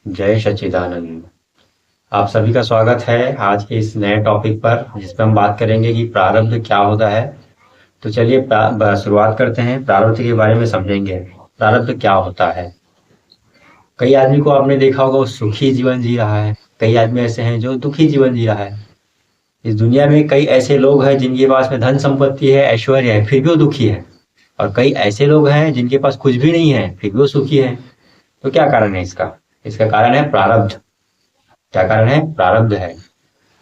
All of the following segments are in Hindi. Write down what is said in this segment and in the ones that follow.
जय सच्चिदानंद। आप सभी का स्वागत है आज के इस नए टॉपिक पर जिस पर हम बात करेंगे कि प्रारब्ध क्या होता है। तो चलिए शुरुआत करते हैं, प्रारब्ध के बारे में समझेंगे। प्रारब्ध क्या होता है। कई आदमी को आपने देखा होगा वो सुखी जीवन जी रहा है, कई आदमी ऐसे हैं जो दुखी जीवन जी रहा है। इस दुनिया में कई ऐसे लोग हैं जिनके पास में धन संपत्ति है, ऐश्वर्य है, फिर भी वो दुखी है। और कई ऐसे लोग हैं जिनके पास कुछ भी नहीं है, फिर भी वो सुखी है। तो क्या कारण है इसका? इसका कारण है प्रारब्ध। क्या कारण है? प्रारब्ध है।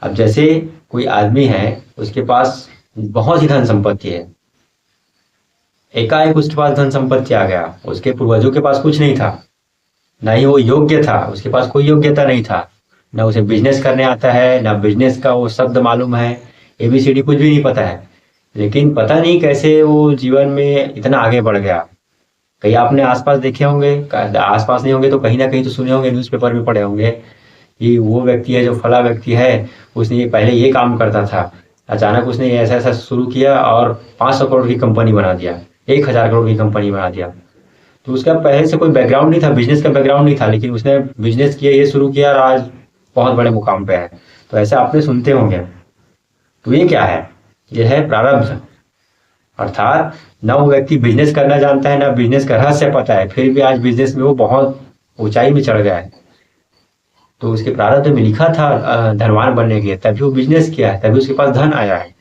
अब जैसे कोई आदमी है, उसके पास बहुत ही धन संपत्ति है, एकाएक उसके पास धन संपत्ति आ गया, उसके पूर्वजों के पास कुछ नहीं था, ना ही वो योग्य था, उसके पास कोई योग्यता नहीं था, ना उसे बिजनेस करने आता है, ना बिजनेस का वो शब्द मालूम है, एबीसीडी कुछ भी नहीं पता है। लेकिन पता नहीं कैसे वो जीवन में इतना आगे बढ़ गया। कहीं आपने आसपास देखे होंगे, आसपास नहीं होंगे तो कहीं ना कहीं तो सुने होंगे, न्यूज़पेपर में पढ़े होंगे कि वो व्यक्ति है जो फला व्यक्ति है, उसने पहले ये काम करता था, अचानक उसने ऐसा ऐसा शुरू किया और 500 करोड़ की कंपनी बना दिया, 1000 करोड़ की कंपनी बना दिया। तो उसका पहले से कोई बैकग्राउंड नहीं था, बिजनेस का बैकग्राउंड नहीं था, लेकिन उसने बिजनेस किया, ये शुरू किया और आज बहुत बड़े मुकाम पे है। तो ऐसे आपने सुनते होंगे। तो ये क्या है? ये है प्रारब्ध। अर्थात ना वो व्यक्ति बिजनेस करना जानता है, ना बिजनेस का रहस्य पता है, फिर भी आज बिजनेस में वो बहुत ऊंचाई में चढ़ गया है। तो उसके प्रारब्ध में लिखा था धनवान बनने के लिए, तभी वो बिजनेस किया है, तभी उसके पास धन आया है।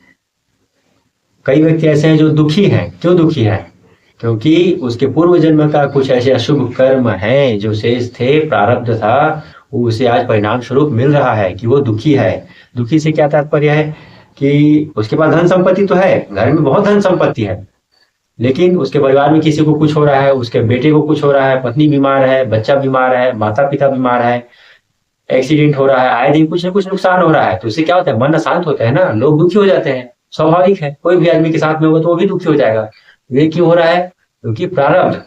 कई व्यक्ति ऐसे हैं जो दुखी हैं। क्यों दुखी है? क्योंकि उसके पूर्व जन्म का कुछ ऐसे अशुभ कर्म हैं जो शेष थे, प्रारब्ध था, वो उसे आज परिणाम स्वरूप मिल रहा है कि वो दुखी है। दुखी से क्या तात्पर्य है कि उसके पास धन संपत्ति तो है, घर में बहुत धन संपत्ति है, लेकिन उसके परिवार में किसी को कुछ हो रहा है, उसके बेटे को कुछ हो रहा है, पत्नी बीमार है, बच्चा बीमार है, माता पिता बीमार है, एक्सीडेंट हो रहा है, आए दिन कुछ ना कुछ नुकसान हो रहा है। तो इससे क्या होता है? मन अशांत होता है ना, लोग दुखी हो जाते हैं। स्वाभाविक है, कोई भी आदमी के साथ में होगा तो वो भी दुखी हो जाएगा। ये क्यों हो रहा है? क्योंकि प्रारब्ध।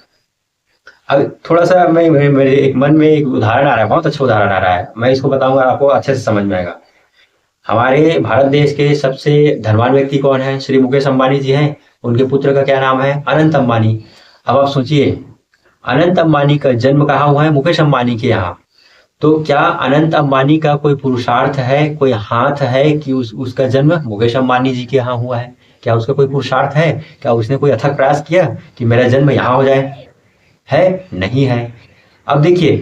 अब थोड़ा सा मेरे एक मन में एक उदाहरण आ रहा है, बहुत अच्छा उदाहरण आ रहा है, मैं इसको बताऊंगा, आपको अच्छे से समझ में आएगा। हमारे भारत देश के सबसे धनवान व्यक्ति कौन है? श्री मुकेश अंबानी जी हैं। उनके पुत्र का क्या नाम है? अनंत अंबानी। अब आप सोचिए, अनंत अंबानी का जन्म कहाँ हुआ है? मुकेश अंबानी के यहाँ। तो क्या अनंत अंबानी का कोई पुरुषार्थ है, कोई हाथ है कि उसका जन्म मुकेश अंबानी जी के यहाँ हुआ है? क्या उसका कोई पुरुषार्थ है? क्या उसने कोई अथक प्रयास किया कि मेरा जन्म यहाँ हो जाए? है? नहीं है। अब देखिए,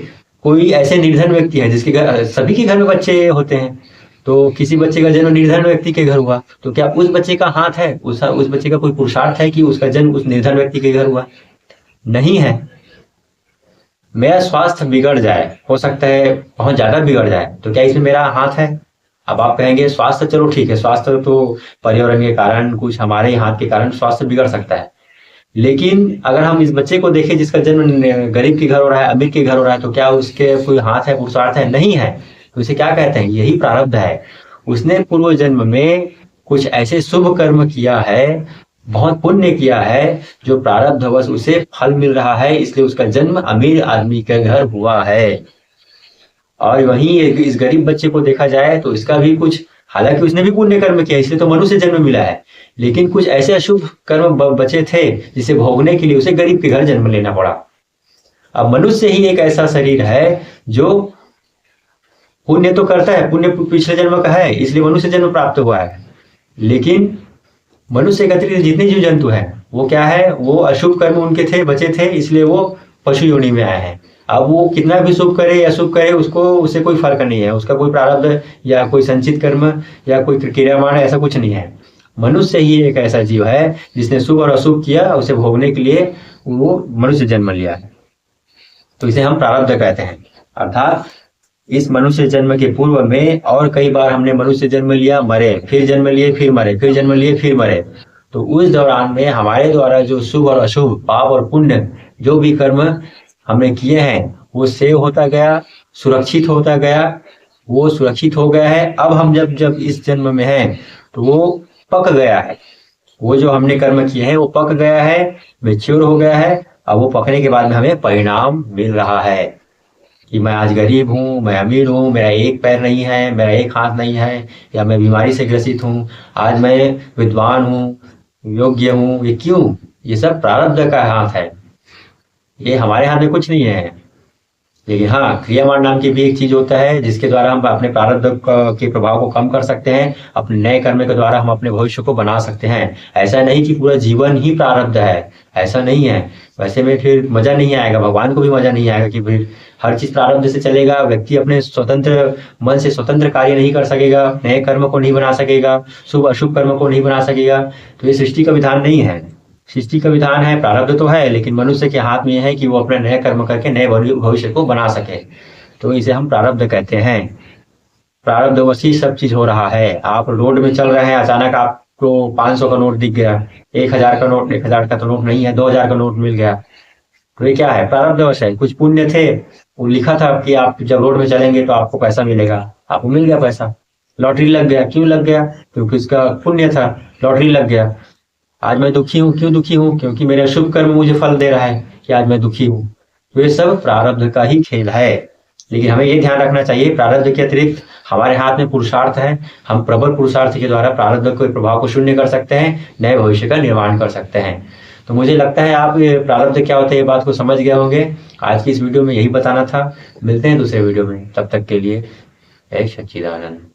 कोई ऐसे निर्धन व्यक्ति है जिसके घर, सभी के घर में बच्चे होते हैं, तो किसी बच्चे का जन्म निर्धन व्यक्ति के घर हुआ, तो क्या उस बच्चे का हाथ है, उस बच्चे का कोई पुरुषार्थ है कि उसका जन्म उस निर्धन व्यक्ति के घर हुआ? नहीं है। मेरा स्वास्थ्य बिगड़ जाए, हो सकता है बहुत ज्यादा बिगड़ जाए, तो क्या इसमें मेरा हाथ है? अब आप कहेंगे स्वास्थ्य, चलो ठीक है, स्वास्थ्य तो पर्यावरण के कारण, कुछ हमारे हाथ के कारण स्वास्थ्य बिगड़ सकता है। लेकिन अगर हम इस बच्चे को देखें जिसका जन्म गरीब के घर हो रहा है, अमीर के घर हो रहा है, तो क्या उसके कोई हाथ है, पुरुषार्थ है? नहीं है। तो इसे क्या कहते हैं? यही प्रारब्ध है। उसने पूर्व जन्म में कुछ ऐसे शुभ कर्म किया है, बहुत पुण्य किया है, जो प्रारब्धवश उसे फल मिल रहा है, इसलिए उसका जन्म अमीर आदमी के घर हुआ है। और वहीं इस गरीब बच्चे को देखा जाए तो इसका भी कुछ, हालांकि उसने भी पुण्य कर्म किया, इसलिए तो मनुष्य जन्म मिला है, लेकिन कुछ ऐसे अशुभ कर्म बचे थे जिसे भोगने के लिए उसे गरीब के घर जन्म लेना पड़ा। अब मनुष्य ही एक ऐसा शरीर है जो पुण्य तो करता है, पुण्य पिछले जन्म का है, इसलिए मनुष्य जन्म प्राप्त हुआ है। लेकिन मनुष्य के अतिरिक्त जितने जीव जंतु हैं, वो क्या है? वो अशुभ कर्म उनके थे, बचे थे, इसलिए वो पशु योनि में आए हैं। अब वो कितना भी शुभ करे या शुभ करे, उसको उससे कोई फर्क नहीं है, उसका कोई प्रारब्ध या कोई संचित कर्म या कोई क्रियामान ऐसा कुछ नहीं है। मनुष्य ही एक ऐसा जीव है जिसने शुभ और अशुभ किया, उसे भोगने के लिए वो मनुष्य जन्म लिया है। तो इसे हम प्रारब्ध कहते हैं। अर्थात इस मनुष्य जन्म के पूर्व में और कई बार हमने मनुष्य जन्म लिया, मरे, फिर जन्म लिए, फिर मरे, फिर जन्म लिए, फिर मरे। तो उस दौरान में हमारे द्वारा जो शुभ और अशुभ, पाप और पुण्य, जो भी कर्म हमने किए हैं, वो सेव होता गया, सुरक्षित होता गया, वो सुरक्षित हो गया है। अब हम जब जब इस जन्म में हैं तो वो पक गया है, वो जो हमने कर्म किए हैं वो पक गया है, मेच्योर हो गया है। अब वो पकने के बाद में हमें परिणाम मिल रहा है कि मैं आज गरीब हूँ, मैं अमीर हूँ, मेरा एक पैर नहीं है, मेरा एक हाथ नहीं है, या मैं बीमारी से ग्रसित हूँ, आज मैं विद्वान हूँ, योग्य हूँ। ये क्यों? ये सब प्रारब्ध का हाथ है, ये हमारे हाथ में कुछ नहीं है। लेकिन हाँ, क्रियामान नाम की भी एक चीज होता है जिसके द्वारा हम अपने प्रारब्ध के प्रभाव को कम कर सकते हैं। अपने नए कर्म के द्वारा हम अपने भविष्य को बना सकते हैं। ऐसा नहीं कि पूरा जीवन ही प्रारब्ध है, ऐसा नहीं है। वैसे में फिर मजा नहीं आएगा, भगवान को भी मजा नहीं आएगा कि फिर हर चीज प्रारब्ध से चलेगा। व्यक्ति अपने स्वतंत्र मन से स्वतंत्र कार्य नहीं कर सकेगा, नए कर्म को नहीं बना सकेगा, शुभ अशुभ कर्म को नहीं बना सकेगा। तो ये सृष्टि का विधान नहीं है। सृष्टि का विधान है, प्रारब्ध तो है, लेकिन मनुष्य के हाथ में यह है कि वो अपना नया कर्म करके नए भविष्य को बना सके। तो इसे हम प्रारब्ध कहते हैं। प्रारब्ध वशी सब चीज हो रहा है। आप रोड में चल रहे हैं, अचानक आपको 500 का नोट दिख गया, 1000 का नोट, 1000 का तो नोट नहीं है, 2000 का नोट मिल गया। तो ये क्या है? प्रारब्ध वश है। कुछ पुण्य थे, वो लिखा था कि आप जब रोड में चलेंगे तो आपको पैसा मिलेगा, आपको मिल गया पैसा। लॉटरी लग गया, क्यों लग गया? क्योंकि उसका पुण्य था, लॉटरी लग गया। आज मैं दुखी हूँ, क्यों दुखी हूँ? क्योंकि मेरा शुभ कर्म मुझे फल दे रहा है कि आज मैं दुखी हूँ। तो ये सब प्रारब्ध का ही खेल है। लेकिन हमें ये ध्यान रखना चाहिए, प्रारब्ध के अतिरिक्त हमारे हाथ में पुरुषार्थ है। हम प्रबल पुरुषार्थ के द्वारा प्रारब्ध के प्रभाव को शून्य कर सकते हैं, नए भविष्य का निर्माण कर सकते हैं। तो मुझे लगता है आप प्रारब्ध क्या होता है ये बात को समझ गए होंगे। आज की इस वीडियो में यही बताना था। मिलते हैं दूसरे वीडियो में, तब तक के लिए जय सच्चिदानंद।